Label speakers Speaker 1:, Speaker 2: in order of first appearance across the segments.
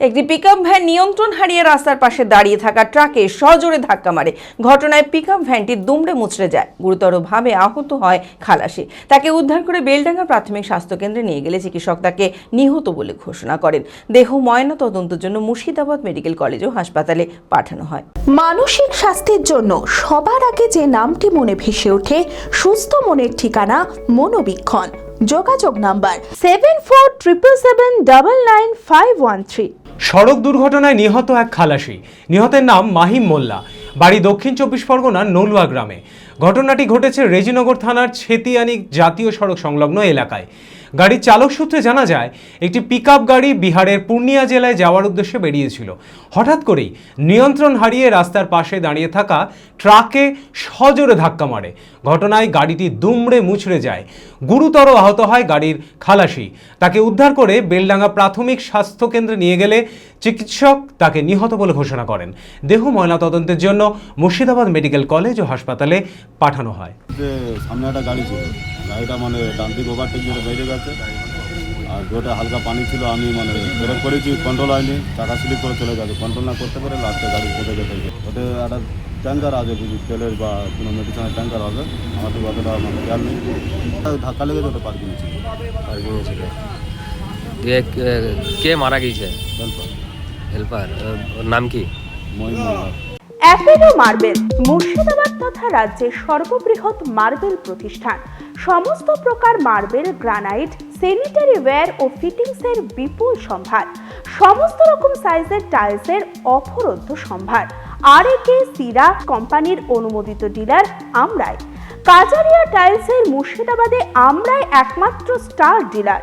Speaker 1: একটি pickup van নিয়ন্ত্রণ হারিয়ে রাস্তার পাশে দাঁড়িয়ে থাকা ট্রাকে সজোরে ধাক্কা মারে। ঘটনায় পিকআপ ভ্যানটি দুমড়ে মুচড়ে যায়। গুরুতরভাবে আহত হয় খালাসি। তাকে উদ্ধার করে বেলডাঙ্গা প্রাথমিক স্বাস্থ্য কেন্দ্রে নিয়ে গেলে চিকিৎসক তাকে নিহত বলে ঘোষণা করেন। দেহ ময়না তদন্তের জন্য মুর্শিদাবাদ মেডিকেল কলেজ ও হাসপাতালে পাঠানো হয়।
Speaker 2: মানসিক স্বাস্থ্যের জন্য সবার আগে যে নামটি মনে ভেসে ওঠে, সুস্থ মনের ঠিকানা মনোবীক্ষণ। যোগাযোগ নাম্বার 7477799513।
Speaker 3: সড়ক দুর্ঘটনায় নিহত এক খালাসি। নিহতের নাম মাহিম মোল্লা, বাড়ি দক্ষিণ 24 পরগনার নলুয়া গ্রামে। ঘটনাটি ঘটেছে রেজিনগর থানার ছেতিয়ানি জাতীয় সড়ক সংলগ্ন এলাকায়। গাড়ির চালক সূত্রে জানা যায়, একটি পিকআপ গাড়ি বিহারের পূর্ণিয়া জেলায় যাওয়ার উদ্দেশ্যে বেরিয়েছিল। হঠাৎ করেই নিয়ন্ত্রণ হারিয়ে রাস্তার পাশে দাঁড়িয়ে থাকা ট্রাকে সজোরে ধাক্কা মারে। ঘটনায় গাড়িটি দুমড়ে মুচড়ে যায়। গুরুতর আহত হয় গাড়ির খালাসি। তাকে উদ্ধার করে বেলডাঙ্গা প্রাথমিক স্বাস্থ্য কেন্দ্রে নিয়ে গেলে চিকিৎসক তাকে নিহত বলে ঘোষণা করেন। দেহ ময়নাতদন্তের জন্য মুর্শিদাবাদ মেডিকেল কলেজ ও হাসপাতালে পাঠানো হয়।
Speaker 4: সামনে একটা গাড়ি ছিল, গাড়িটা ডান দিক ওভারটেক করে বেরিয়ে গেছে, আর রোডে হালকা পানি ছিল। আমি ব্রেক করেছি, কন্ট্রোল হয়নি, চাকা স্লিপ করে চলে গেছে। কন্ট্রোল না করতে পারে লাস্টে গাড়ি পড়ে গেছে। ওতে একটা ট্যাঙ্কার আছে, বুঝি তেলের বা কোনো মেডিসিনের ট্যাঙ্কার হবে, আমার তো অতটা খেয়াল নেই। ধাক্কা লেগেছে, ওটা পার্কিং ছিল।
Speaker 5: দিয়ে কে মারা গিয়েছে?
Speaker 4: হেল্পার।
Speaker 5: হেল্পার, ওর নাম কি?
Speaker 4: মহিম মোল্লা।
Speaker 2: অ্যাপেলো মার্বেল মুর্শিদাবাদ তথা রাজ্যের সর্ববৃহৎ মার্বেল প্রতিষ্ঠান। সমস্ত প্রকার মার্বেল, গ্রানাইট, স্যানিটারি ওয়্যার ও ফিটিংসের বিপুল সম্ভার। সমস্ত রকম সাইজের টাইলসের অফুরন্ত সম্ভার। আর.এ.কে সিরা কোম্পানির অনুমোদিত ডিলার আমরাই। কাজারিয়া টাইলসের মুর্শিদাবাদে আমরাই একমাত্র স্টার ডিলার।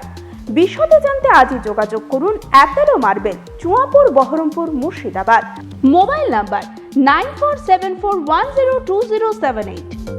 Speaker 2: বিশদে জানতে আজই যোগাযোগ করুন Apollo marble, Chuapur, Baharampur, Murshidabad. Mobile number 9474102078।